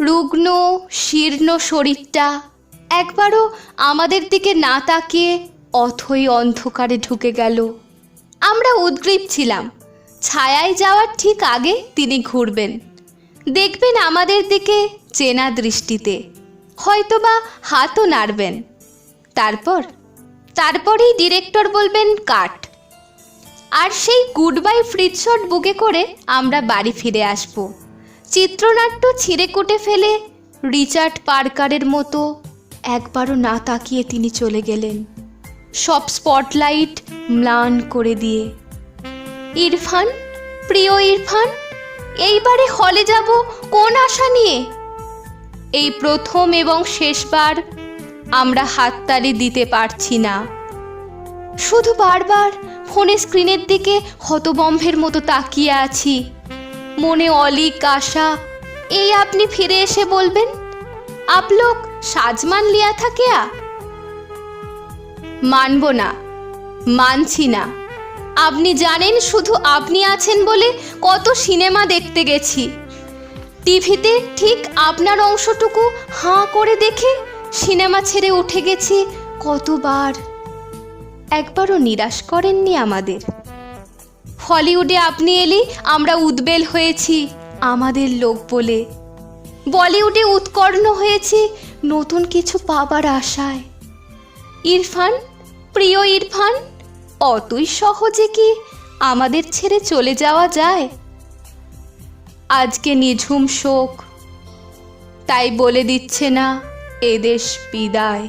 রুগ্ন শীর্ণ শরীরটা একবারও আমাদের দিকে না তাকিয়ে অথই অন্ধকারে ঢুকে গেল। আমরা উদ্গ্রীব ছিলাম, ছায়ায় যাওয়ার ঠিক আগে তিনি ঘুরবেন, দেখবেন আমাদের দিকে চেনা দৃষ্টিতে, হয়তোবা হাতও নাড়বেন। তারপরেই ডিরেক্টর বলবেন কাট, আর সেই গুড বাই ফ্রিজশট বুকে করে আমরা বাড়ি ফিরে আসব। চিত্রনাট্য ছিঁড়ে কুটে ফেলে রিচার্ড পার্কারের মতো একবারও না তাকিয়ে তিনি চলে গেলেন, সব স্পটলাইট ম্লান করে দিয়ে। ইরফান, প্রিয় ইরফান, এইবারে হলে যাব কোন আশা নিয়ে? এই প্রথম এবং শেষবার আমরা হাততালি দিতে পারছি না, শুধু বারবার ফোনের স্ক্রিনের দিকে হতবম্বের মতো তাকিয়ে আছি। মনে অলিক আশা, এই আপনি ফিরে এসে বলবেন, আপ লোক সাজমান লিয়া থা কেয়া? মানব না, মানছি না। আপনি জানেন শুধু আপনি আছেন বলে কত সিনেমা দেখতে গেছি, টিভিতে ঠিক আপনার অংশটুকু হাঁ করে দেখে সিনেমা ছেড়ে উঠে গেছি কতবার। একবারও নিরাশ করেননি আমাদের। হলিউডে আপনি এলেই আমরা উদ্বেল হয়েছি আমাদের লোক বলে, বলিউডে উৎকর্ণ হয়েছি নতুন কিছু পাবার আশায়। ইরফান, প্রিয় ইরফান, অতই সহজে কি আমাদের ছেড়ে চলে যাওয়া যায়? আজকে নিঝুম শোক, তাই বলে দিচ্ছে না এদেশ বিদায়।